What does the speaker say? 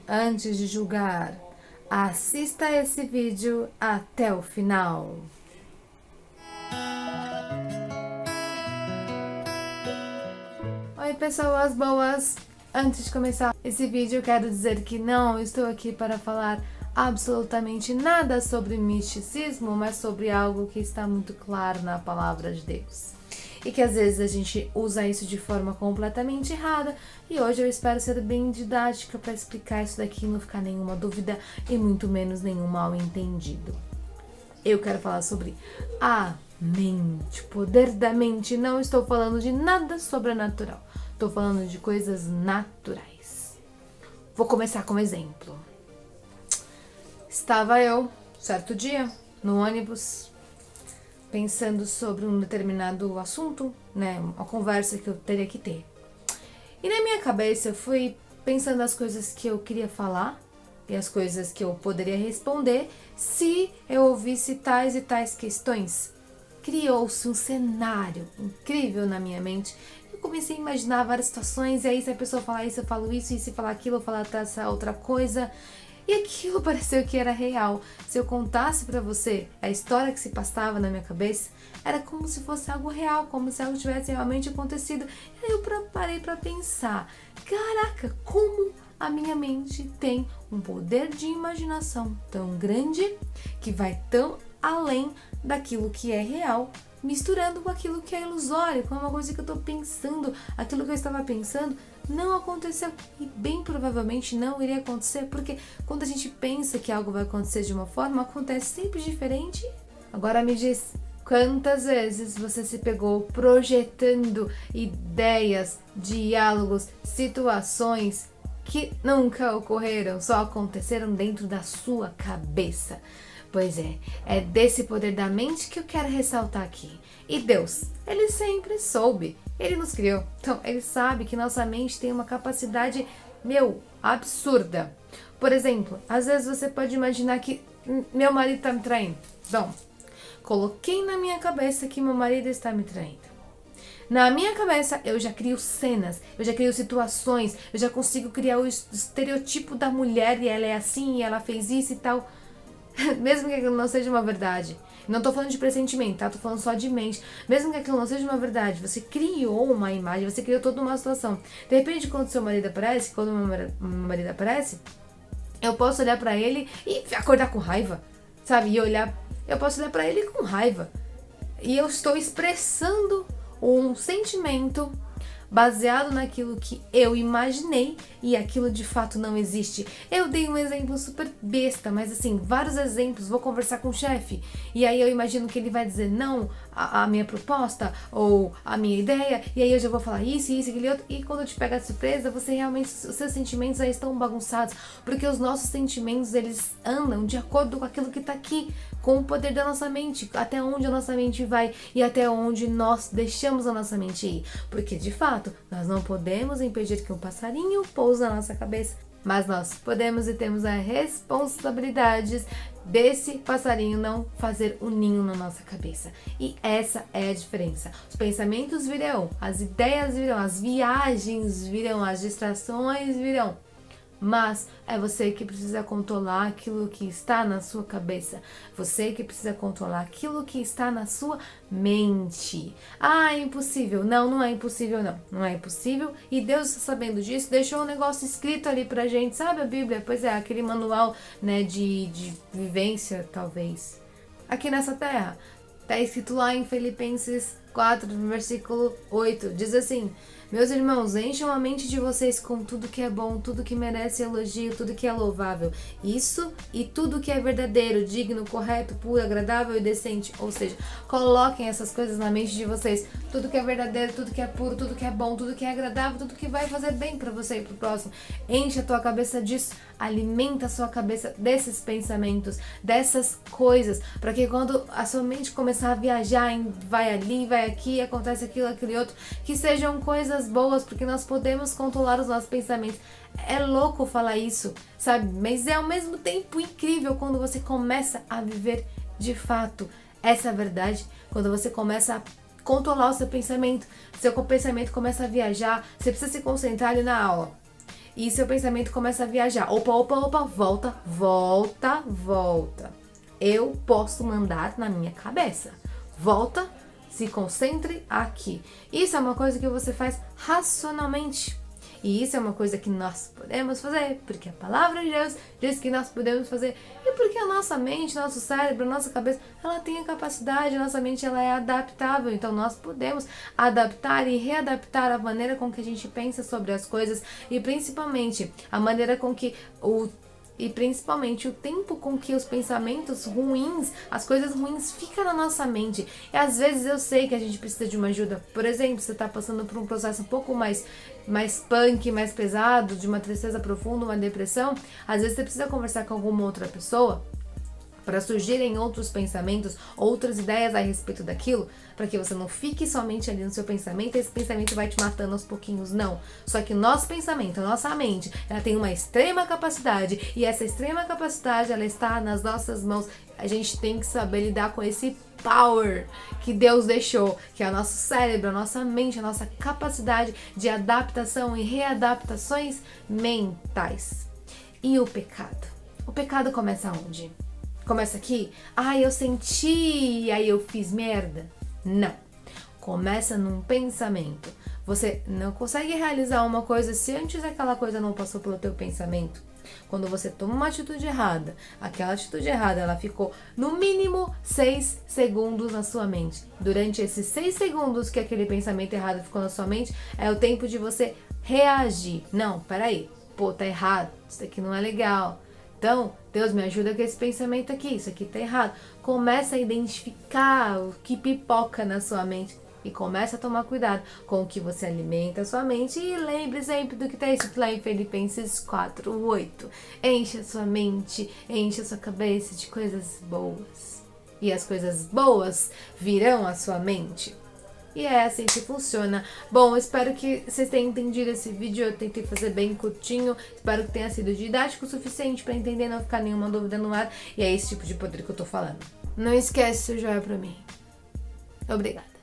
antes de julgar. Assista esse vídeo até o final. Oi, pessoas boas! Antes de começar esse vídeo, eu quero dizer que não estou aqui para falar absolutamente nada sobre misticismo, mas sobre algo que está muito claro na palavra de Deus. E que às vezes a gente usa isso de forma completamente errada, e hoje eu espero ser bem didática para explicar isso daqui e não ficar nenhuma dúvida e muito menos nenhum mal entendido. Eu quero falar sobre a mente, o poder da mente. Não estou falando de nada sobrenatural, estou falando de coisas naturais. Vou começar com um exemplo. Estava eu, certo dia, no ônibus, pensando sobre um determinado assunto, né, uma conversa que eu teria que ter. E na minha cabeça eu fui pensando as coisas que eu queria falar e as coisas que eu poderia responder se eu ouvisse tais e tais questões. Criou-se um cenário incrível na minha mente. Eu comecei a imaginar várias situações, e aí se a pessoa falar isso, eu falo isso, e se falar aquilo, eu falo essa outra coisa. E aquilo pareceu que era real. Se eu contasse pra você a história que se passava na minha cabeça, era como se fosse algo real, como se algo tivesse realmente acontecido. E aí eu parei pra pensar, caraca, como a minha mente tem um poder de imaginação tão grande que vai tão além daquilo que é real, misturando com aquilo que é ilusório, com uma coisa que eu tô pensando, aquilo que eu estava pensando não aconteceu e bem provavelmente não iria acontecer, porque quando a gente pensa que algo vai acontecer de uma forma, acontece sempre diferente. Agora me diz, quantas vezes você se pegou projetando ideias, diálogos, situações que nunca ocorreram, só aconteceram dentro da sua cabeça? Pois é desse poder da mente que eu quero ressaltar aqui. E Deus, Ele sempre soube, Ele nos criou, então Ele sabe que nossa mente tem uma capacidade, absurda. Por exemplo, às vezes você pode imaginar que meu marido está me traindo. Bom, coloquei na minha cabeça que meu marido está me traindo. Na minha cabeça, eu já crio cenas, eu já crio situações, eu já consigo criar o estereotipo da mulher, e ela é assim, e ela fez isso e tal. Mesmo que aquilo não seja uma verdade. Não tô falando de pressentimento, tá? Tô falando só de mente. Mesmo que aquilo não seja uma verdade, você criou uma imagem, você criou toda uma situação. De repente, quando seu marido aparece, quando meu marido aparece, eu posso olhar pra ele e acordar com raiva, sabe? Eu posso olhar pra ele com raiva. E eu estou expressando um sentimento baseado naquilo que eu imaginei, e aquilo de fato não existe. Eu dei um exemplo super besta, mas assim, vários exemplos. Vou conversar com o chefe, e aí eu imagino que ele vai dizer não à minha proposta, ou à minha ideia, e aí eu já vou falar isso, aquele outro, e quando eu te pego de surpresa, você realmente, os seus sentimentos aí estão bagunçados, porque os nossos sentimentos, eles andam de acordo com aquilo que tá aqui, com o poder da nossa mente, até onde a nossa mente vai e até onde nós deixamos a nossa mente ir. Porque de fato, nós não podemos impedir que um passarinho pouse na nossa cabeça, mas nós podemos e temos a responsabilidade desse passarinho não fazer um ninho na nossa cabeça. E essa é a diferença. Os pensamentos virão, as ideias virão, as viagens virão, as distrações virão. Mas é você que precisa controlar aquilo que está na sua cabeça. Você que precisa controlar aquilo que está na sua mente. Ah, é impossível. Não, não é impossível, não. Não é impossível. E Deus, sabendo disso, deixou um negócio escrito ali pra gente. Sabe a Bíblia? Pois é, aquele manual, né, de vivência, talvez. Aqui nessa terra. Tá escrito lá em Filipenses 4, versículo 8. Diz assim: meus irmãos, encham a mente de vocês com tudo que é bom, tudo que merece elogio, tudo que é louvável. Isso e tudo que é verdadeiro, digno, correto, puro, agradável e decente. Ou seja, coloquem essas coisas na mente de vocês. Tudo que é verdadeiro, tudo que é puro, tudo que é bom, tudo que é agradável, tudo que vai fazer bem pra você e pro próximo. Enche a tua cabeça disso. Alimenta a sua cabeça desses pensamentos, dessas coisas, para que quando a sua mente começar a viajar, vai ali, vai aqui, acontece aquilo, aquele outro, que sejam coisas boas, porque nós podemos controlar os nossos pensamentos. É louco falar isso, sabe? Mas é ao mesmo tempo incrível quando você começa a viver de fato essa verdade, quando você começa a controlar o seu pensamento começa a viajar, você precisa se concentrar ali na aula. e seu pensamento começa a viajar. Opa, opa, opa, volta, volta, volta. Eu posso mandar na minha cabeça. Volta, se concentre aqui. Isso é uma coisa que você faz racionalmente. E isso é uma coisa que nós podemos fazer, porque a palavra de Deus diz que nós podemos fazer. E porque a nossa mente, nosso cérebro, nossa cabeça, ela tem a capacidade, a nossa mente ela é adaptável. Então nós podemos adaptar e readaptar a maneira com que a gente pensa sobre as coisas e principalmente a maneira com que o tempo com que os pensamentos ruins, as coisas ruins ficam na nossa mente. E às vezes eu sei que a gente precisa de uma ajuda. Por exemplo, você está passando por um processo um pouco mais punk, mais pesado, de uma tristeza profunda, uma depressão. Às vezes você precisa conversar com alguma outra pessoa para surgirem outros pensamentos, outras ideias a respeito daquilo, para que você não fique somente ali no seu pensamento e esse pensamento vai te matando aos pouquinhos, não. Só que o nosso pensamento, a nossa mente, ela tem uma extrema capacidade e essa extrema capacidade, ela está nas nossas mãos. A gente tem que saber lidar com esse power que Deus deixou, que é o nosso cérebro, a nossa mente, a nossa capacidade de adaptação e readaptações mentais. E o pecado? O pecado começa onde? Começa aqui? Eu senti e aí eu fiz merda? Não. Começa num pensamento. Você não consegue realizar uma coisa se antes aquela coisa não passou pelo teu pensamento. Quando você toma uma atitude errada, aquela atitude errada, ela ficou no mínimo 6 segundos na sua mente. Durante esses 6 segundos que aquele pensamento errado ficou na sua mente, é o tempo de você reagir. Não, peraí. Pô, tá errado. Isso aqui não é legal. Então, Deus me ajuda com esse pensamento aqui, isso aqui tá errado. Começa a identificar o que pipoca na sua mente e começa a tomar cuidado com o que você alimenta a sua mente. E lembre sempre do que está escrito lá em Filipenses 4:8. Enche a sua mente, enche a sua cabeça de coisas boas. E as coisas boas virão à sua mente. E é assim que funciona. Bom, espero que vocês tenham entendido esse vídeo. Eu tentei fazer bem curtinho. Espero que tenha sido didático o suficiente para entender, não ficar nenhuma dúvida no ar. E é esse tipo de poder que eu tô falando. Não esquece seu joinha pra mim. Obrigada.